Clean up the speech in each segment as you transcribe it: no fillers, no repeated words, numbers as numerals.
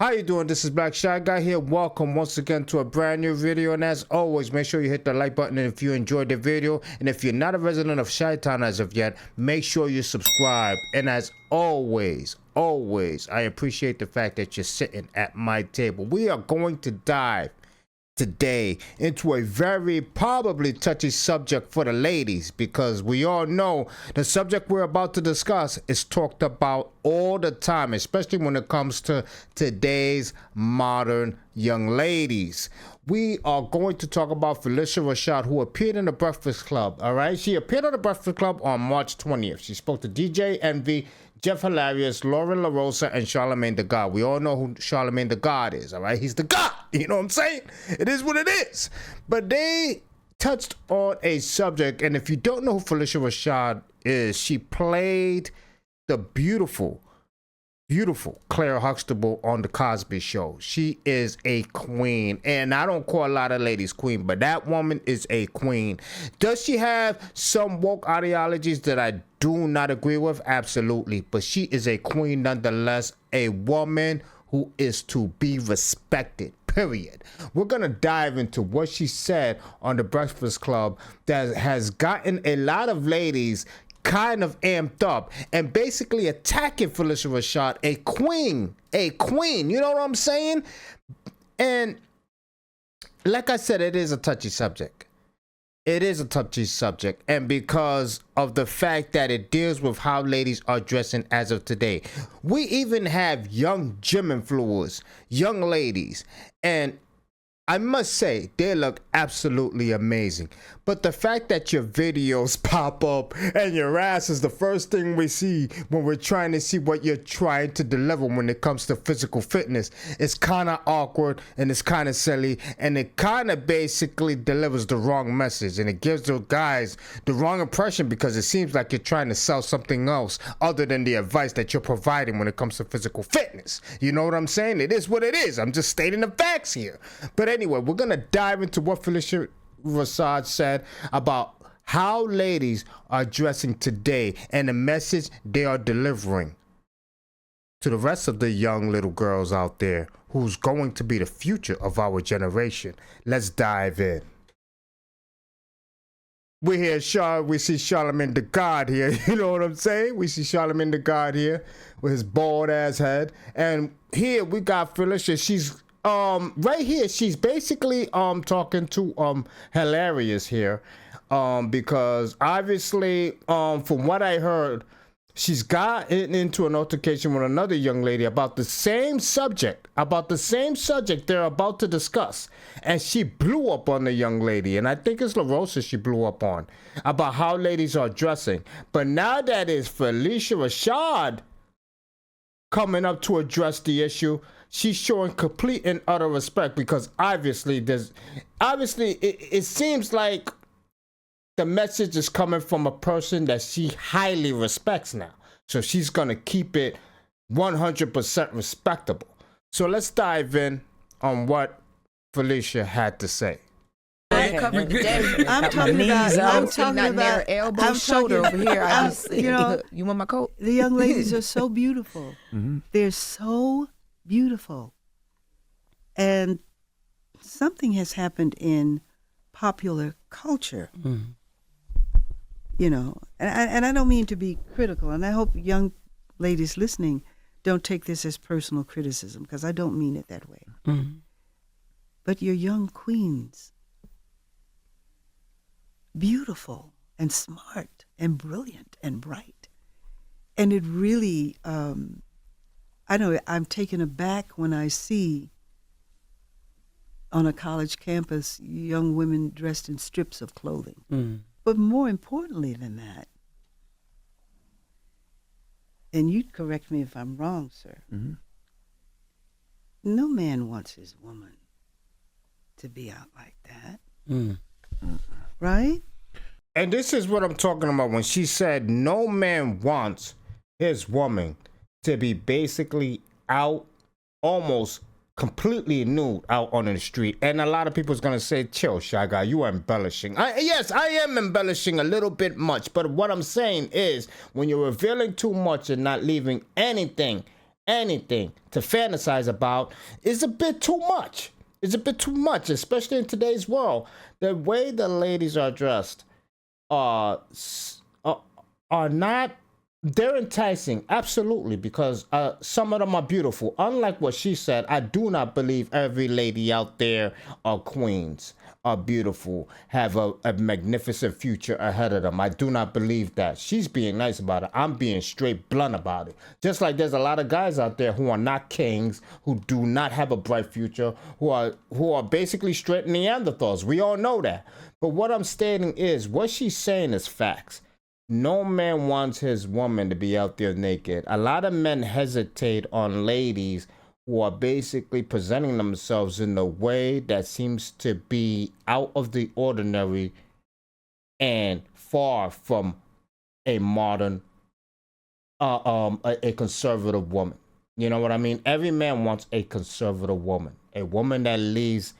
How you doing? This is Black Shy Guy here. Welcome once again to a brand new video, and as always, make sure you hit the like button if you enjoyed the video, and if you're not a resident of Chi-Town as of yet, make sure you subscribe. And as always, I appreciate the fact that you're sitting at my table. We are going to dive today into a very probably touchy subject for the ladies, because we all know the subject we're about to discuss is talked about all the time, especially when it comes to today's modern young ladies. We are going to talk about Phylicia Rashad, who appeared in the Breakfast Club. All right, she appeared on the Breakfast Club on March 20th. She spoke to DJ Envy, Jeff Hilarious, Lauren LaRosa, and Charlamagne the God. We all know who Charlamagne the God is, all right? He's the God, you know what I'm saying? It is what it is. But they touched on a subject, and if you don't know who Phylicia Rashad is, she played the beautiful Claire Huxtable on The Cosby Show. She is a queen, and I don't call a lot of ladies queen, but that woman is a queen. Does she have some woke ideologies that I do not agree with? Absolutely, but she is a queen nonetheless, a woman who is to be respected, period. We're gonna dive into what she said on The Breakfast Club that has gotten a lot of ladies kind of amped up and basically attacking Phylicia Rashad, a queen, you know what I'm saying? And like I said, it is a touchy subject. And because of the fact that it deals with how ladies are dressing as of today. We even have young gym influencers, young ladies, and I must say, they look absolutely amazing. But the fact that your videos pop up and your ass is the first thing we see when we're trying to see what you're trying to deliver when it comes to physical fitness, it's kind of awkward and it's kind of silly, and it kind of basically delivers the wrong message, and it gives the guys the wrong impression because it seems like you're trying to sell something else other than the advice that you're providing when it comes to physical fitness. You know what I'm saying? It is what it is. I'm just stating the facts here. But anyway, we're going to dive into what Phylicia Rashad said about how ladies are dressing today and the message they are delivering to the rest of the young little girls out there who's going to be the future of our generation. Let's dive in. We see Charlamagne the God here, you know what I'm saying? We see Charlamagne the God here with his bald ass head. And here we got Phylicia. She's right here, she's basically talking to Hilarious here, because obviously from what I heard, she's got into an altercation with another young lady about the same subject they're about to discuss, and she blew up on the young lady, and I think it's LaRosa she blew up on about how ladies are dressing. But now that it's Phylicia Rashad coming up to address the issue, she's showing complete and utter respect, because obviously it seems like the message is coming from a person that she highly respects now. So she's gonna keep it 100% respectable. So let's dive in on what Phylicia had to say. I'm talking about elbow, shoulder over here. You want my coat? The young ladies are so beautiful. Mm-hmm. They're so beautiful. And something has happened in popular culture. Mm. You know, and I don't mean to be critical, and I hope young ladies listening don't take this as personal criticism, because I don't mean it that way. Mm. But you're young queens, beautiful and smart and brilliant and bright. And it really, I know I'm taken aback when I see on a college campus young women dressed in strips of clothing. Mm. But more importantly than that, and you'd correct me if I'm wrong, sir, mm-hmm. No man wants his woman to be out like that. Mm. Right? And this is what I'm talking about when she said no man wants his woman to be basically out almost completely nude out on the street. And a lot of people's gonna say, chill, Shy Guy, you are embellishing. Yes, I am embellishing a little bit much, but what I'm saying is when you're revealing too much and not leaving anything anything to fantasize about is a bit too much. It's a bit too much, especially in today's world. The way the ladies are dressed are not, they're enticing, absolutely, because some of them are beautiful. Unlike what she said, I do not believe every lady out there are queens, are beautiful, have a magnificent future ahead of them. I do not believe that. She's being nice about it. I'm being straight blunt about it. Just like there's a lot of guys out there who are not kings, who do not have a bright future, who are basically straight Neanderthals. We all know that. But what I'm stating is, what she's saying is facts. No man wants his woman to be out there naked. A lot of men hesitate on ladies who are basically presenting themselves in a way that seems to be out of the ordinary and far from a modern, a conservative woman. You know what I mean? Every man wants a conservative woman, a woman that leaves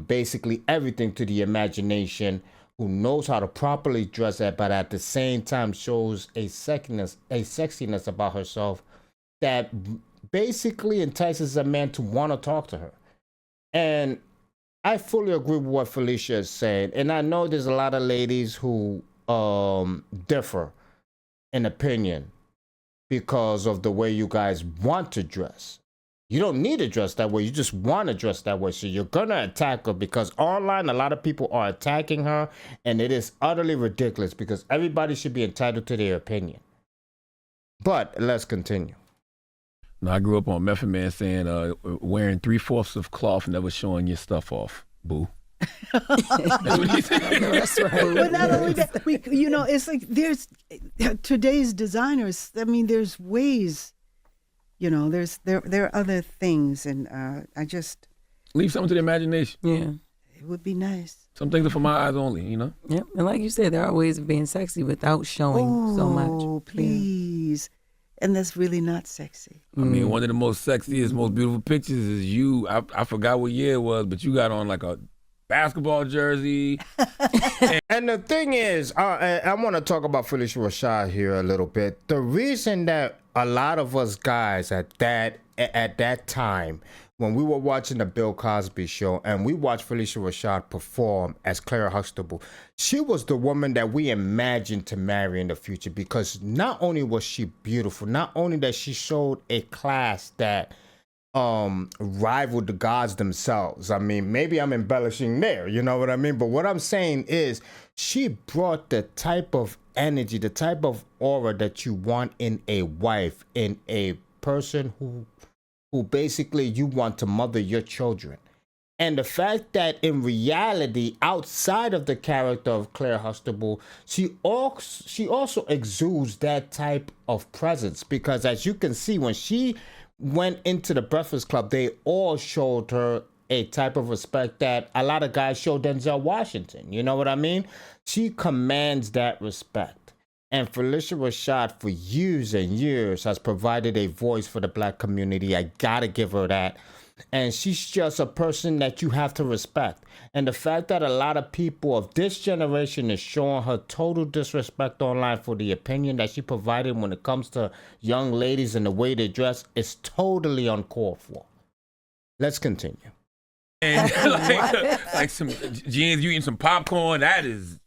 basically everything to the imagination, who knows how to properly dress it, but at the same time shows a sexiness about herself that basically entices a man to want to talk to her. And I fully agree with what Phylicia is saying. And I know there's a lot of ladies who differ in opinion because of the way you guys want to dress. You don't need to dress that way. You just want to dress that way. So you're going to attack her because online, a lot of people are attacking her. And it is utterly ridiculous because everybody should be entitled to their opinion. But let's continue. Now, I grew up on Method Man saying, wearing 3/4 of cloth, never showing your stuff off. Boo. That's what he said. That's right. But not only that, it's like there's today's designers. I mean, there's ways. There are other things, and I just leave something to the imagination. Yeah, it would be nice. Some things are for my eyes only, Yep, and like you said, there are ways of being sexy without showing so much. Oh, please. Yeah. And that's really not sexy. I mean, one of the most sexiest, most beautiful pictures is you. I forgot what year it was, but you got on like a basketball jersey. And the thing is, I want to talk about Phylicia Rashad here a little bit. The reason that a lot of us guys at that time, when we were watching the Bill Cosby show and we watched Phylicia Rashad perform as Claire Huxtable, she was the woman that we imagined to marry in the future, because not only was she beautiful, not only that she showed a class that rivaled the gods themselves. I mean, maybe I'm embellishing there, you know what I mean? But what I'm saying is she brought the type of energy, the type of aura that you want in a wife, in a person who basically you want to mother your children. And the fact that in reality, outside of the character of Claire Huxtable, she also exudes that type of presence, because as you can see, when she went into the Breakfast Club, they all showed her a type of respect that a lot of guys show Denzel Washington. You know what I mean? She commands that respect. And Phylicia Rashad, for years and years, has provided a voice for the black community. I gotta give her that. And she's just a person that you have to respect. And the fact that a lot of people of this generation is showing her total disrespect online for the opinion that she provided when it comes to young ladies and the way they dress is totally uncalled for. Let's continue. And like some jeans, you eating some popcorn, that is...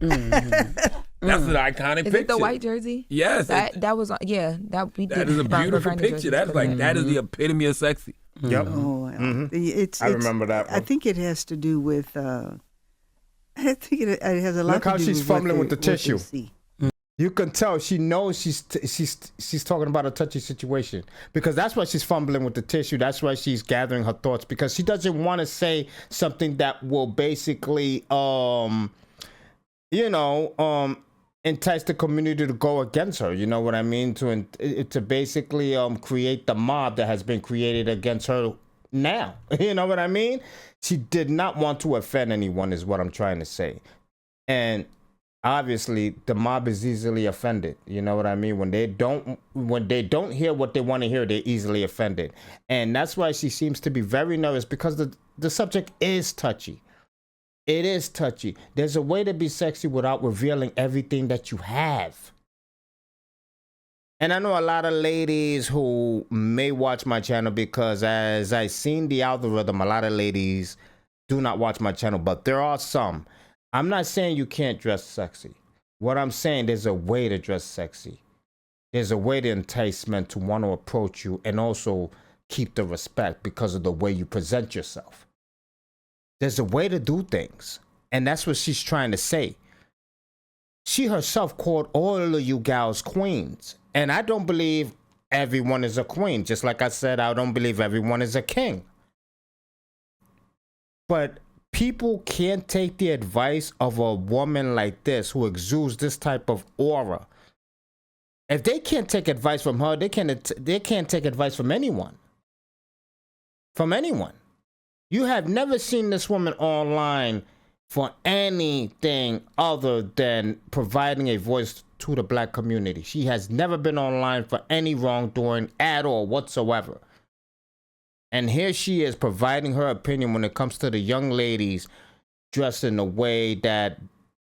That's an iconic picture. Is it the white jersey? Yes. That was, that we did. That is a beautiful picture. That's like, that is the epitome of sexy. Yep. Oh, I remember that one. I think it has to do with, I think it has a lot Look to do with how she's fumbling with the tissue. see. You can tell she knows she's talking about a touchy situation, because that's why she's fumbling with the tissue. That's why she's gathering her thoughts, because she doesn't want to say something that will basically, entice the community to go against her. You know what I mean? To basically create the mob that has been created against her now. You know what I mean? She did not want to offend anyone, is what I'm trying to say. And obviously the mob is easily offended. You know what I mean? When they don't hear what they want to hear, they're easily offended. And that's why she seems to be very nervous, because the subject is touchy. It is touchy. There's a way to be sexy without revealing everything that you have. And I know a lot of ladies who may watch my channel because as I seen the algorithm, a lot of ladies do not watch my channel, but there are some. I'm not saying you can't dress sexy. What I'm saying, there's a way to dress sexy. There's a way to entice men to want to approach you and also keep the respect because of the way you present yourself. There's a way to do things. And that's what she's trying to say. She herself called all of you gals queens. And I don't believe everyone is a queen. Just like I said, I don't believe everyone is a king. But people can't take the advice of a woman like this who exudes this type of aura. If they can't take advice from her, they can't take advice from anyone. From anyone. You have never seen this woman online for anything other than providing a voice to the black community. She has never been online for any wrongdoing at all whatsoever. And here she is providing her opinion when it comes to the young ladies dressed in a way that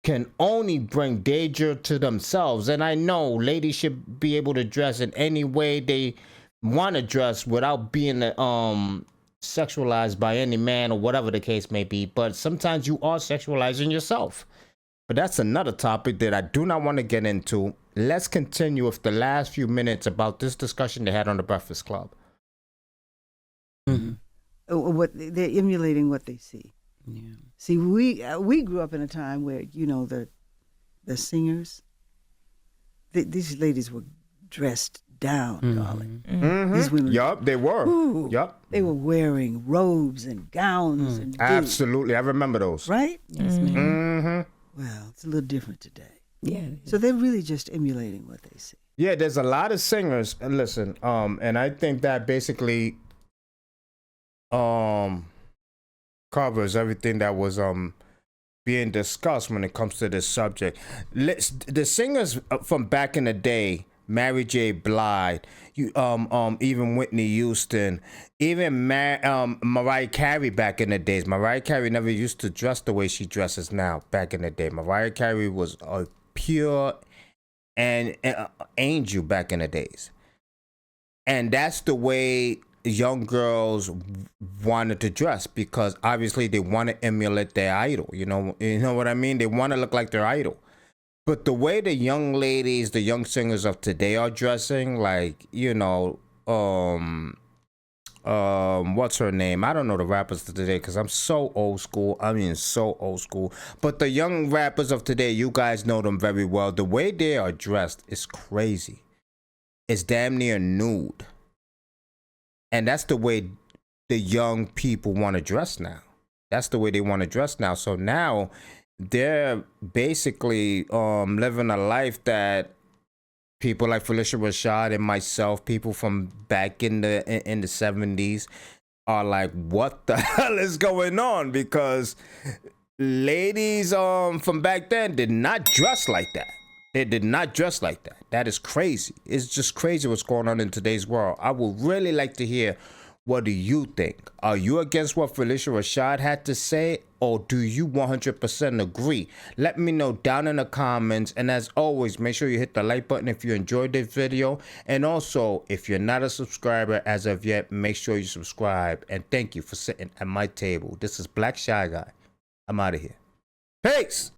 can only bring danger to themselves. And I know ladies should be able to dress in any way they want to dress without being sexualized by any man or whatever the case may be. But sometimes you are sexualizing yourself. But that's another topic that I do not want to get into. Let's continue with the last few minutes about this discussion they had on the Breakfast Club. Mm-hmm. What they're emulating what they see. Yeah. See, we grew up in a time where the singers, these ladies were dressed down, darling. Mm-hmm. These women, yup, they were. Ooh, yup, they were wearing robes and gowns and absolutely, I remember those. Right? Yes, ma'am. Mm-hmm. Well, it's a little different today. Yeah. So they're really just emulating what they see. Yeah, there's a lot of singers, and listen, and I think that basically covers everything that was being discussed when it comes to this subject. The singers from back in the day, Mary J. Blige, even Whitney Houston, even Mariah Carey back in the days. Mariah Carey never used to dress the way she dresses now. Back in the day, Mariah Carey was a pure and angel back in the days, and that's the way young girls wanted to dress, because obviously they want to emulate their idol. You know what I mean? They want to look like their idol. But the way the young ladies, the young singers of today are dressing, like, what's her name? I don't know the rappers of today because I'm so old school. I mean, so old school. But the young rappers of today, you guys know them very well. The way they are dressed is crazy. It's damn near nude. And that's the way the young people want to dress now. That's the way they want to dress now. So now they're basically living a life that people like Phylicia Rashad and myself, people from back in the 70s, are like, what the hell is going on? Because ladies from back then did not dress like that. They did not dress like that. That is crazy. It's just crazy what's going on in today's world. I would really like to hear, what do you think? Are you against what Phylicia Rashad had to say, or do you 100% agree? Let me know down in the comments. And as always, make sure you hit the like button if you enjoyed this video. And also, if you're not a subscriber as of yet, make sure you subscribe. And thank you for sitting at my table. This is Black Shy Guy. I'm out of here. Peace!